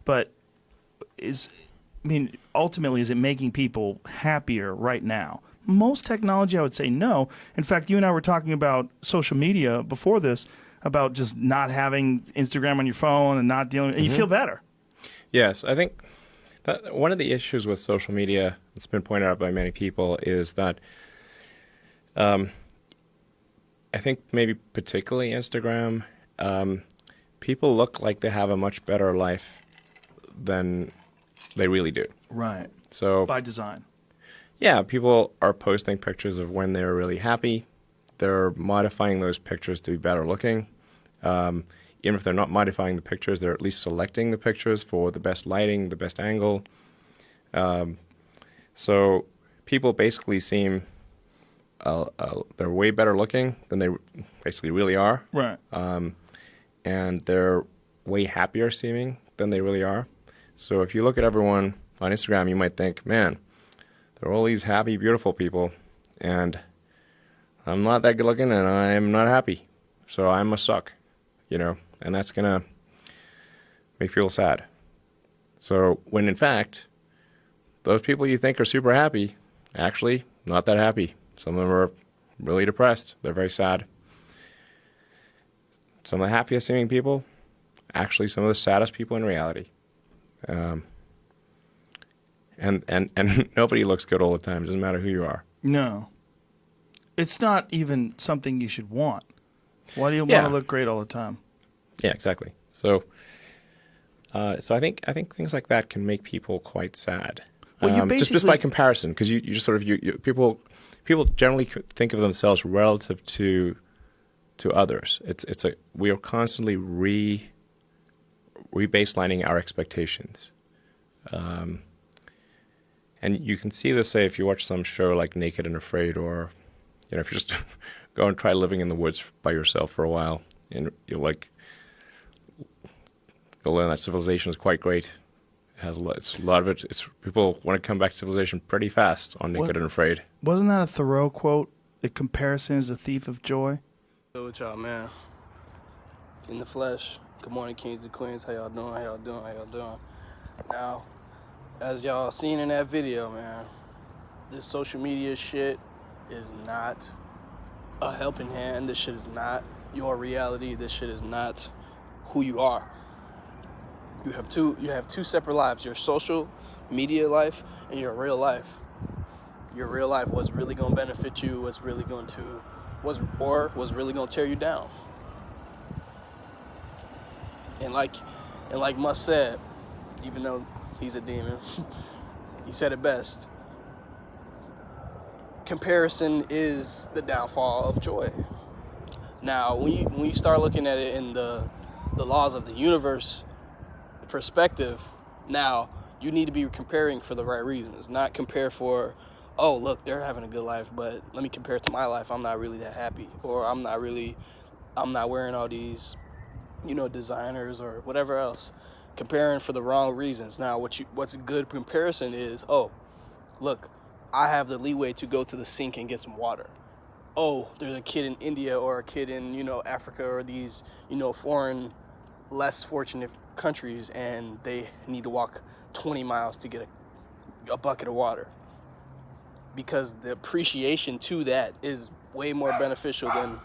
but ultimately, is it making people happier right now? Most technology, I would say no. In fact, you and I were talking about social media before this, about just not having Instagram on your phone and not dealing, and you feel better. Yes, I think that one of the issues with social media that's been pointed out by many people is that I think maybe particularly Instagram, people look like they have a much better life than they really do. Right. So By design. yeah, people are posting pictures of when they're really happy. They're modifying those pictures to be better looking. Even if they're not modifying the pictures, they're at least selecting the pictures for the best lighting, the best angle. So people basically seem they're way better looking than they basically really are. Right. And they're way happier seeming than they really are. So if you look at everyone on Instagram, you might think, man, there are all these happy, beautiful people, and I'm not that good looking, and I'm not happy. So I must suck, and that's going to make people sad. So when in fact, those people you think are super happy, actually not that happy. Some of them are really depressed. They're very sad. Some of the happiest seeming people, actually some of the saddest people in reality. And nobody looks good all the time. It doesn't matter who you are. No. It's not even something you should want. Why do you want to look great all the time? Yeah, exactly. So I think things like that can make people quite sad. Well, you just by comparison, because you just sort of people generally think of themselves relative to others. We are constantly rebaselining our expectations. And you can see this, say, if you watch some show like Naked and Afraid, or if you just go and try living in the woods by yourself for a while, and you'll learn that civilization is quite great. It has a lot of it. People want to come back to civilization pretty fast on Naked and Afraid. Wasn't that a Thoreau quote? The comparison is a thief of joy. Yo, with y'all, man. In the flesh. Good morning, kings and queens. How y'all doing? How y'all doing? How y'all doing? Now, as y'all seen in that video, man, this social media shit is not a helping hand. This shit is not your reality. This shit is not who you are. You have two separate lives: your social media life and your real life. Your real life, what's really gonna benefit you, what's really gonna tear you down. And like Musk said, even though he's a demon, he said it best. Comparison is the downfall of joy. Now, when you start looking at it in the laws of the universe perspective, now you need to be comparing for the right reasons, not compare for, oh, look, they're having a good life, but let me compare it to my life. I'm not really that happy, or I'm not wearing all these, designers or whatever else. Comparing for the wrong reasons. Now, what's a good comparison is, oh, look, I have the leeway to go to the sink and get some water. Oh, there's a kid in India or a kid in, Africa or these, foreign, less fortunate countries, and they need to walk 20 miles to get a bucket of water. Because the appreciation to that is way more beneficial than,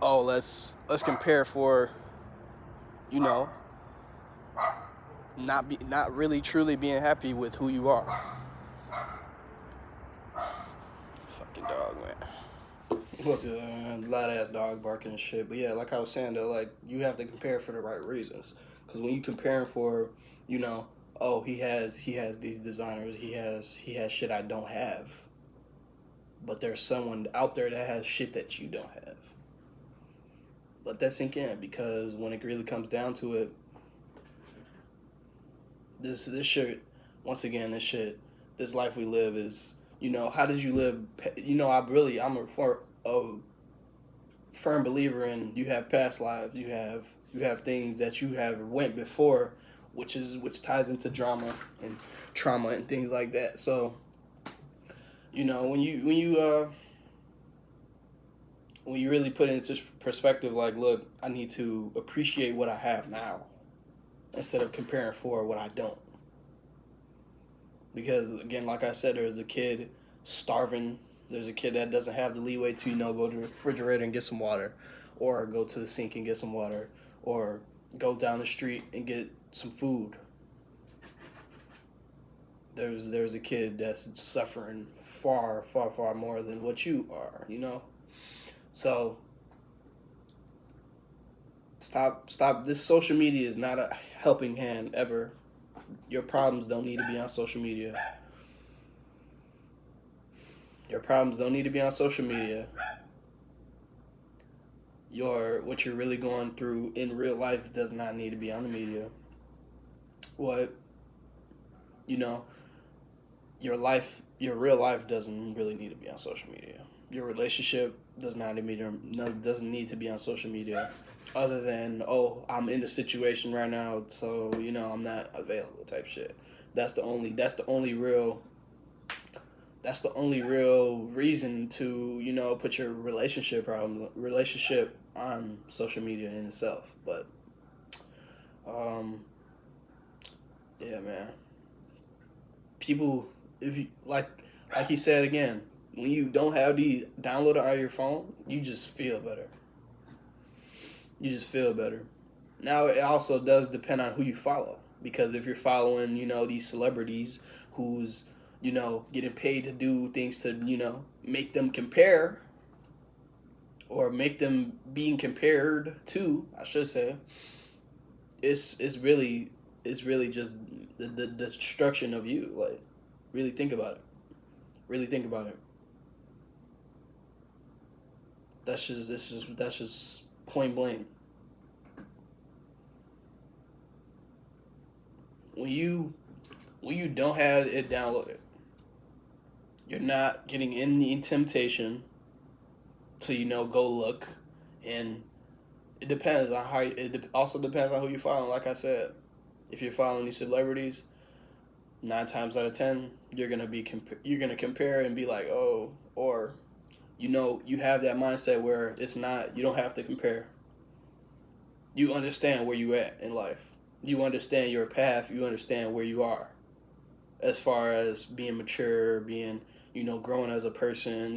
oh, let's compare for, not really truly being happy with who you are. Fucking dog, man. What's a loud ass dog barking and shit? But yeah, like I was saying though, like you have to compare for the right reasons. Because when you compare for, oh, he has these designers, he has shit I don't have. But there's someone out there that has shit that you don't have. Let that sink in, because when it really comes down to it, this shit, once again, this life we live is, how did you live? I'm a firm believer in you have past lives, you have things that you have went before, which ties into drama and trauma and things like that. So, when you really put it into perspective like, look, I need to appreciate what I have now instead of comparing for what I don't. Because again, like I said, there's a kid starving. There's a kid that doesn't have the leeway to, go to the refrigerator and get some water, or go to the sink and get some water, or go down the street and get some food. There's a kid that's suffering far, far, far more than what you are, So stop. This social media is not a helping hand ever. Your problems don't need to be on social media. Your problems don't need to be on social media. What you're really going through in real life does not need to be on the media. Your real life doesn't really need to be on social media. Your relationship doesn't need to be on social media, other than, oh, I'm in a situation right now, so I'm not available type shit. That's the only real reason to put your relationship on social media in itself. But yeah, man. People, if you like you said again, when you don't have these downloaded on your phone, you just feel better. Now, it also does depend on who you follow, because if you're following, these celebrities who's, getting paid to do things to, make them compare, or make them being compared to, I should say, it's really just the destruction of you. Like, really think about it. That's just point blank. When you don't have it downloaded, you're not getting any temptation to go look, and it depends on how. It also depends on who you're following. Like I said, if you're following these celebrities, 9 times out of 10, you're gonna compare and be like, oh, or you have that mindset where it's not. You don't have to compare. You understand where you at in life. You understand your path. You understand where you are, as far as being mature, being growing as a person,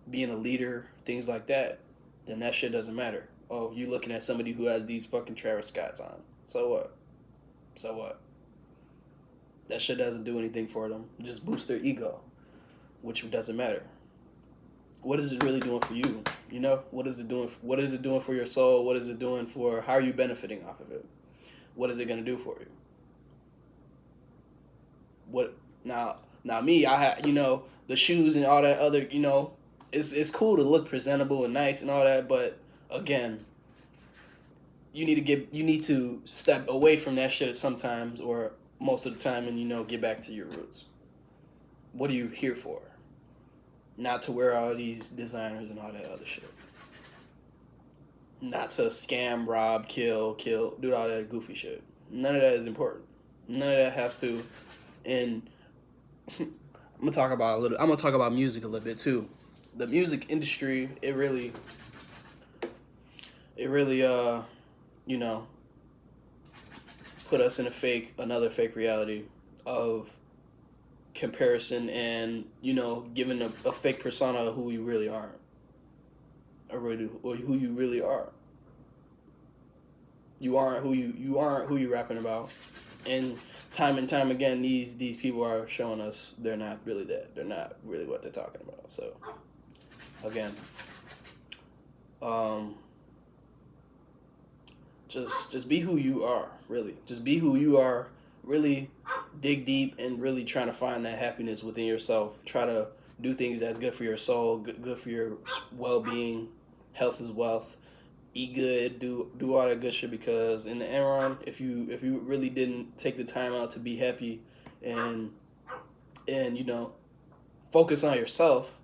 being a leader, things like that. Then that shit doesn't matter. Oh, you looking at somebody who has these fucking Travis Scotts on. So what? That shit doesn't do anything for them. It just boosts their ego, which doesn't matter. What is it really doing for you? What is it doing? What is it doing for your soul? What is it doing for? How are you benefiting off of it? What is it gonna do for you? What now? Me, I have the shoes and all that other. It's cool to look presentable and nice and all that, but again, you need to step away from that shit sometimes, or most of the time, and get back to your roots. What are you here for? Not to wear all these designers and all that other shit. Not to scam, rob, kill, do all that goofy shit. None of that is important. None of that has to. And I'm gonna talk about music a little bit too. The music industry, it really put us in another fake reality of comparison, and giving a fake persona of who you really aren't, or who you really are. You aren't who you're rapping about, and time again, these people are showing us they're not really that. They're not really what they're talking about. So again, just be who you are. Really, just be who you are. Really dig deep and really trying to find that happiness within yourself. Try to do things that's good for your soul, good for your well-being. Health is wealth. Eat good, do all that good shit, because in the end run, if you really didn't take the time out to be happy and focus on yourself,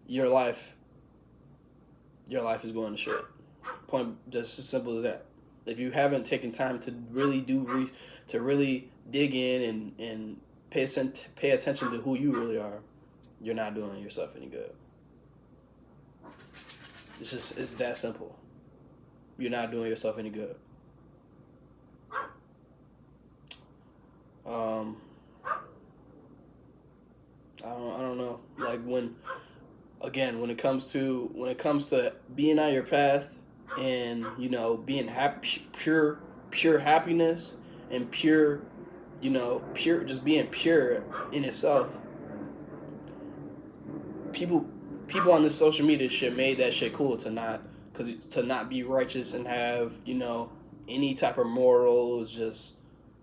your life is going to shit. Point, just as simple as that. If you haven't taken time to really to really dig in and pay attention to who you really are, you're not doing yourself any good. It's that simple. You're not doing yourself any good. I don't know. Like when it comes to being on your path and, you know, being happy, pure happiness and pure, you know, just being pure in itself. People on this social media shit made that shit cool to not be righteous and have, you know, any type of morals, just,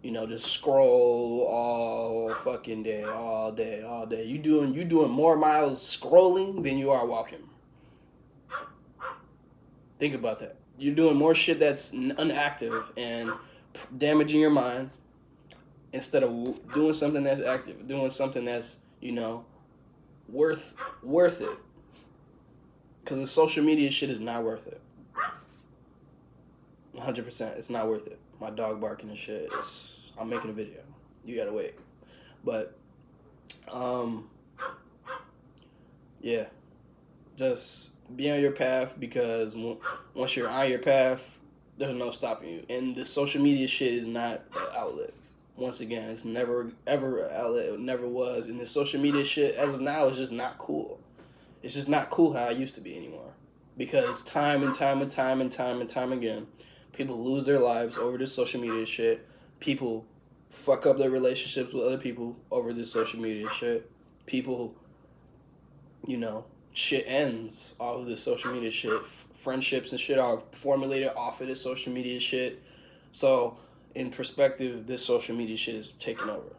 you know, just scroll all fucking day, all day, all day. You doing more miles scrolling than you are walking. Think about that. You're doing more shit that's inactive and damaging your mind instead of doing something that's active, doing something that's, you know, worth it. Because the social media shit is not worth it. 100%, it's not worth it. My dog barking and shit. I'm making a video. You gotta wait. But, yeah. Just be on your path, because once you're on your path, there's no stopping you. And the social media shit is not an outlet. Once again, it's never, ever an outlet. It never was. And the social media shit, as of now, is just not cool. It's just not cool how it used to be anymore. Because time and time again, people lose their lives over this social media shit. People fuck up their relationships with other people over this social media shit. People, you know, shit ends off of this social media shit. Friendships and shit are formulated off of this social media shit. So, in perspective, this social media shit is taking over.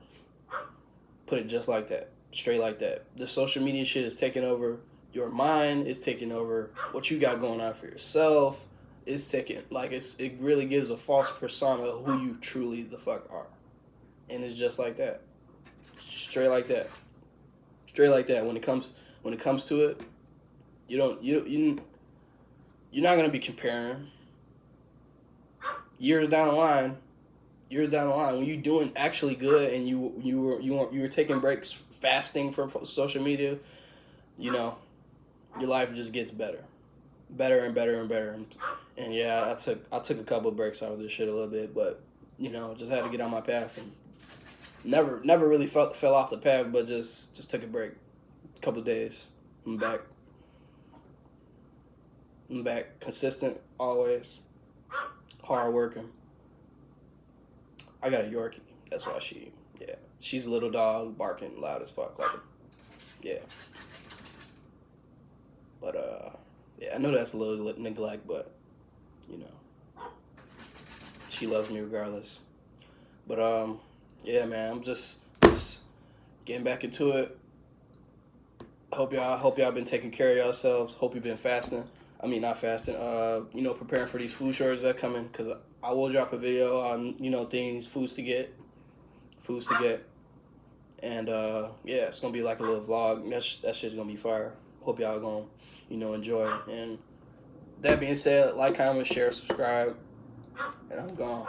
Put it just like that. Straight like that. The social media shit is taking over your mind, is taking over what you got going on for yourself. It's taking, like, it really gives a false persona of who you truly the fuck are. And it's just like that. Straight like that. Straight like that. When it comes to it, you're not gonna be comparing. Years down the line, when you're doing actually good and you were taking breaks, fasting from social media, you know, your life just gets better and better. And yeah, I took a couple of breaks out of this shit a little bit, but, you know, just had to get on my path, and never really fell off the path, but just took a break, a couple of days. I'm back, consistent always, hard working. I got a Yorkie. That's why she's a little dog, barking loud as fuck, yeah. But yeah, I know that's a little neglect, but, you know, she loves me regardless. But yeah, man, I'm just getting back into it. Hope y'all been taking care of yourselves. Hope you've been fasting. I mean, not fasting. You know, preparing for these food shortages that coming, because I will drop a video on, you know, foods to get, and yeah, it's gonna be like a little vlog. That shit's gonna be fire. Hope y'all gonna, you know, enjoy. And that being said, like, comment, share, subscribe, and I'm gone.